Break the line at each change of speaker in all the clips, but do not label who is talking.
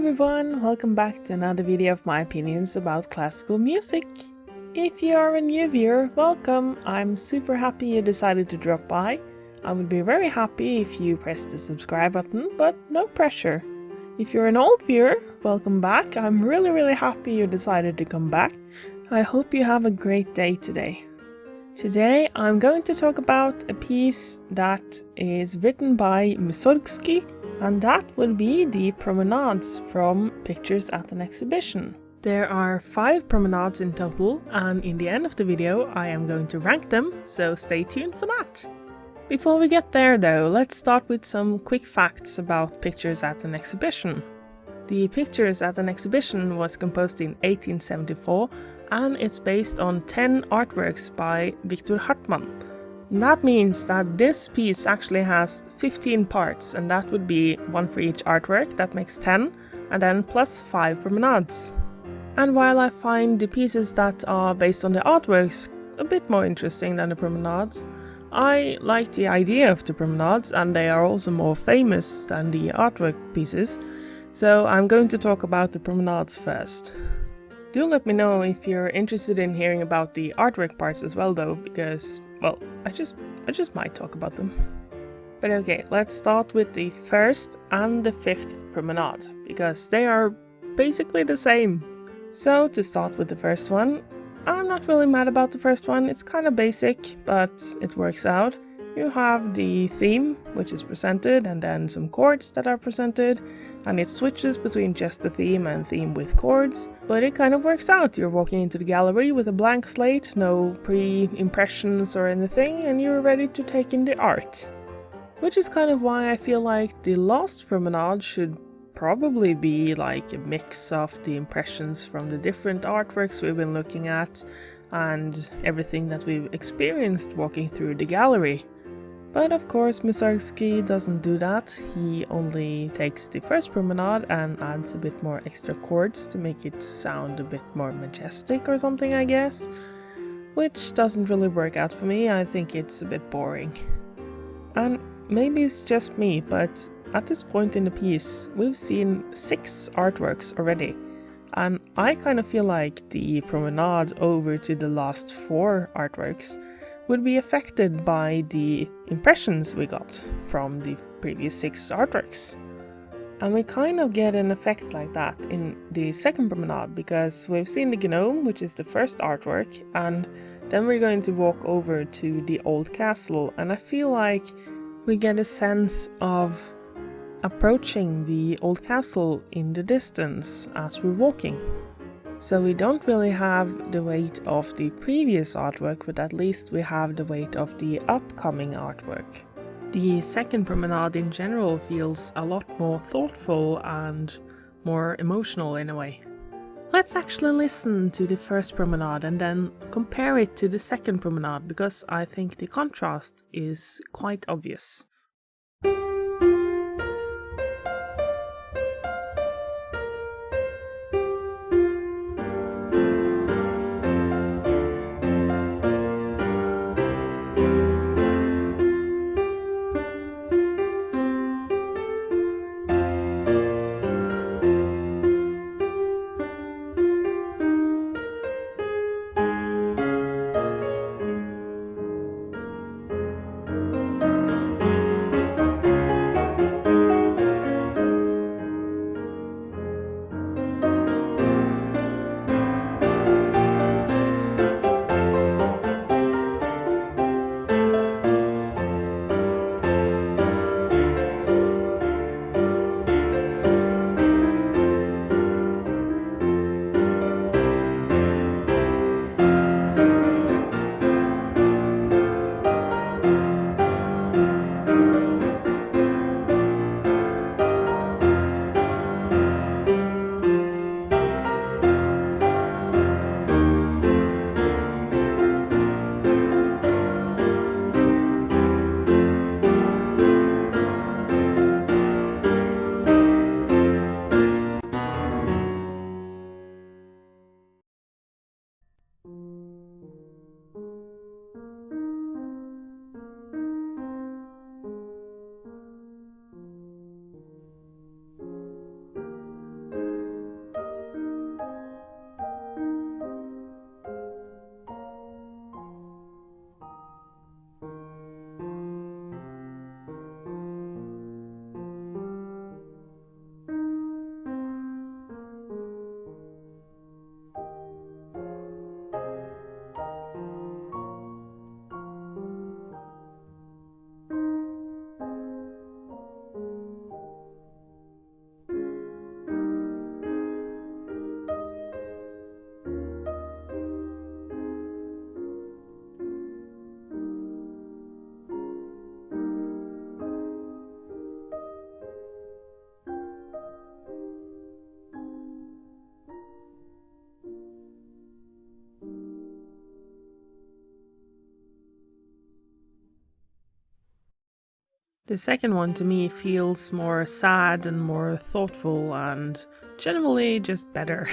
everyone, welcome back to another video of my opinions about classical music. If you are a new viewer, welcome. I'm super happy you decided to drop by. I would be very happy if you press the subscribe button, but no pressure. If you're an old viewer, welcome back. I'm really happy you decided to come back. I hope you have a great day today. Today I'm going to talk about a piece that is written by Mussorgsky, and that would be the Promenades from Pictures at an Exhibition. There are 5 promenades in total, and in the end of the video I am going to rank them, so stay tuned for that. Before we get there though, let's start with some quick facts about Pictures at an Exhibition. The Pictures at an Exhibition was composed in 1874, and it's based on 10 artworks by Victor Hartmann. And that means that this piece actually has 15 parts, and that would be 1 for each artwork, that makes 10, and then plus 5 promenades. And while I find the pieces that are based on the artworks a bit more interesting than the promenades, I like the idea of the promenades, and they are also more famous than the artwork pieces, so I'm going to talk about the promenades first. Do let me know if you're interested in hearing about the artwork parts as well though, because, well, I just might talk about them. But okay, let's start with the first and the 5th promenade, because they are basically the same. So to start with the first one, I'm not really mad about the first one. It's kind of basic, but it works out. You have the theme, which is presented, and then some chords that are presented, and it switches between just the theme and theme with chords, but it kind of works out. You're walking into the gallery with a blank slate, no pre-impressions or anything, and you're ready to take in the art. Which is kind of why I feel like the last promenade should probably be like a mix of the impressions from the different artworks we've been looking at, and everything that we've experienced walking through the gallery. But of course Mussorgsky doesn't do that. He only takes the first promenade and adds a bit more extra chords to make it sound a bit more majestic or something, I guess. Which doesn't really work out for me. I think it's a bit boring. And maybe it's just me, but at this point in the piece we've seen 6 artworks already. And I kind of feel like the promenade over to the last 4 artworks would be affected by the impressions we got from the previous 6 artworks. And we kind of get an effect like that in the second promenade, because we've seen the gnome, which is the first artwork, and then we're going to walk over to the old castle, and I feel like we get a sense of approaching the old castle in the distance as we're walking. So we don't really have the weight of the previous artwork, but at least we have the weight of the upcoming artwork. The second promenade in general feels a lot more thoughtful and more emotional in a way. Let's actually listen to the first promenade and then compare it to the second promenade, because I think the contrast is quite obvious. The second one to me feels more sad and more thoughtful and generally just better.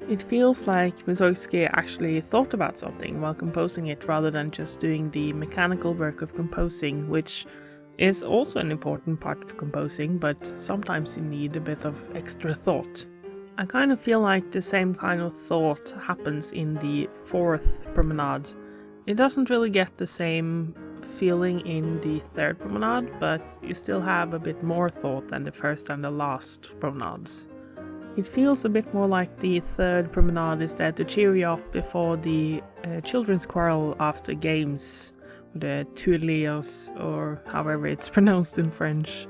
It feels like Mussorgsky actually thought about something while composing it rather than just doing the mechanical work of composing, which is also an important part of composing, but sometimes you need a bit of extra thought. I kind of feel like the same kind of thought happens in the fourth promenade. It doesn't really get the same feeling in the third promenade, but you still have a bit more thought than the first and the last promenades. It feels a bit more like the third promenade is there to cheer you up before the children's quarrel after games, the tourlios, or however it's pronounced in French.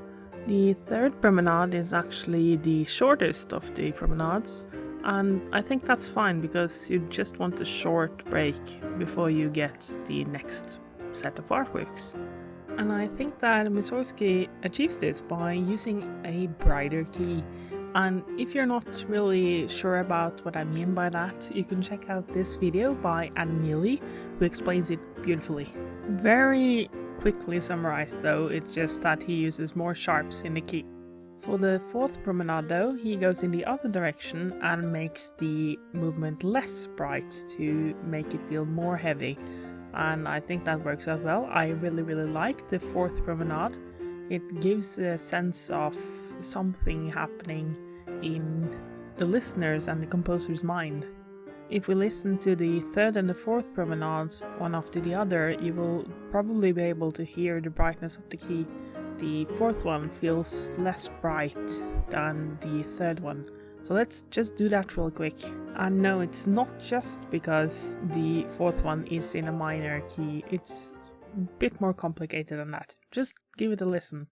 The third promenade is actually the shortest of the promenades, and I think that's fine because you just want a short break before you get the next set of artworks. And I think that Mussorgsky achieves this by using a brighter key. And if you're not really sure about what I mean by that, you can check out this video by Admili, who explains it beautifully. Very quickly summarized though, it's just that he uses more sharps in the key. For the fourth promenade though, he goes in the other direction and makes the movement less bright to make it feel more heavy. And I think that works out well. I really like the fourth promenade. It gives a sense of something happening in the listener's and the composer's mind. If we listen to the third and the fourth promenades one after the other, you will probably be able to hear the brightness of the key. The fourth one feels less bright than the third one. So let's just do that real quick. And no, it's not just because the fourth one is in a minor key. It's a bit more complicated than that. Just give it a listen.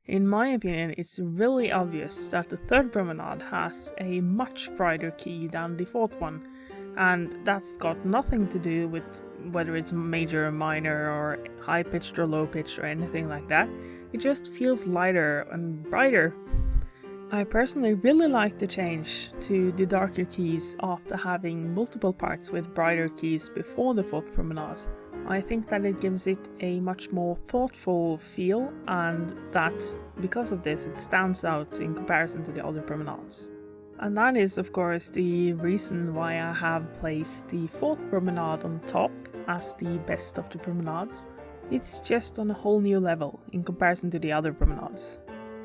In my opinion, it's really obvious that the third promenade has a much brighter key than the fourth one, and that's got nothing to do with whether it's major or minor or high-pitched or low-pitched or anything like that. It just feels lighter and brighter. I personally really like the change to the darker keys after having multiple parts with brighter keys before the fourth promenade. I think that it gives it a much more thoughtful feel, and that because of this it stands out in comparison to the other promenades. And that is of course the reason why I have placed the fourth promenade on top as the best of the promenades. It's just on a whole new level in comparison to the other promenades.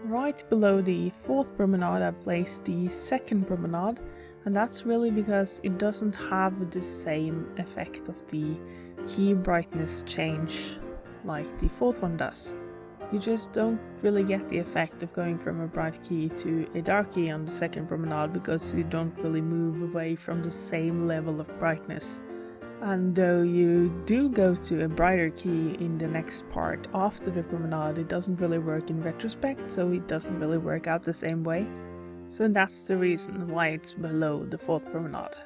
Right below the fourth promenade I've placed the second promenade, and that's really because it doesn't have the same effect of the key brightness change like the fourth one does. You just don't really get the effect of going from a bright key to a dark key on the second promenade because you don't really move away from the same level of brightness. And though you do go to a brighter key in the next part after the promenade, it doesn't really work in retrospect, so it doesn't really work out the same way. So that's the reason why it's below the fourth promenade.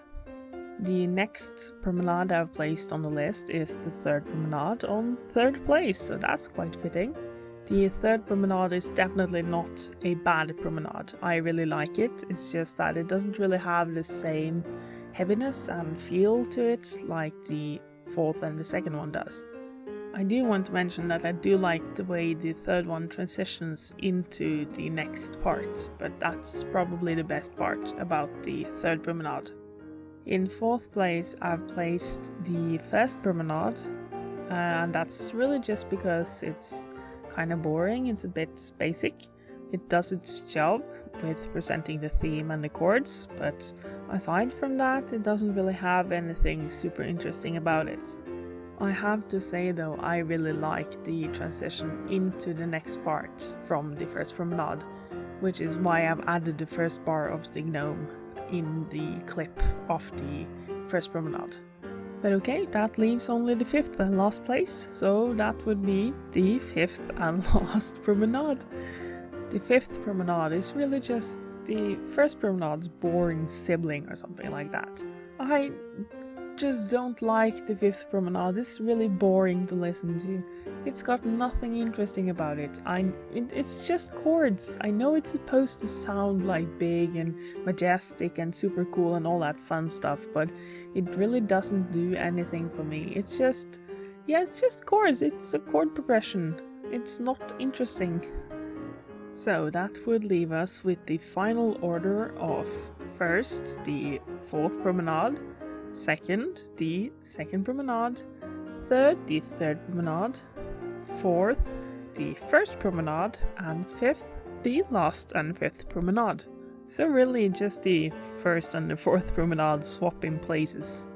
The next promenade I've placed on the list is the third promenade on third place, so that's quite fitting. The third promenade is definitely not a bad promenade. I really like it, it's just that it doesn't really have the same heaviness and feel to it like the fourth and the second one does. I do want to mention that I do like the way the third one transitions into the next part, but that's probably the best part about the third Promenade. In fourth place, I've placed the first Promenade, and that's really just because it's kind of boring, it's a bit basic. It does its job with presenting the theme and the chords, but aside from that, it doesn't really have anything super interesting about it. I have to say though, I really like the transition into the next part from the first Promenade, which is why I've added the first bar of the gnome in the clip of the first Promenade. But okay, that leaves only the fifth and last place, so that would be the fifth and last Promenade. The fifth Promenade is really just the first Promenade's boring sibling or something like that. I just don't like the fifth Promenade. It's really boring to listen to. It's got nothing interesting about it. It's just chords. I know it's supposed to sound like big and majestic and super cool and all that fun stuff, but it really doesn't do anything for me. It's just chords. It's a chord progression. It's not interesting. So that would leave us with the final order of first, the fourth Promenade, second, the second Promenade, third, the third Promenade, fourth, the first Promenade, and fifth, the last and fifth Promenade. So really just the first and the fourth Promenade swapping places.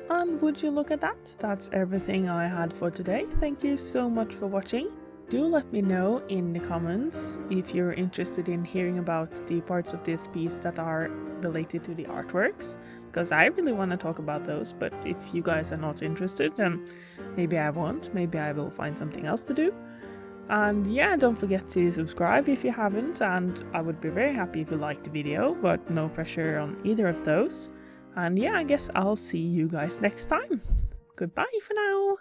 And would you look at that? That's everything I had for today. Thank you so much for watching. Do let me know in the comments if you're interested in hearing about the parts of this piece that are related to the artworks, because I really want to talk about those, but if you guys are not interested, then maybe I won't, maybe I will find something else to do. And yeah, don't forget to subscribe if you haven't, and I would be very happy if you liked the video, but no pressure on either of those. And yeah, I guess I'll see you guys next time. Goodbye for now!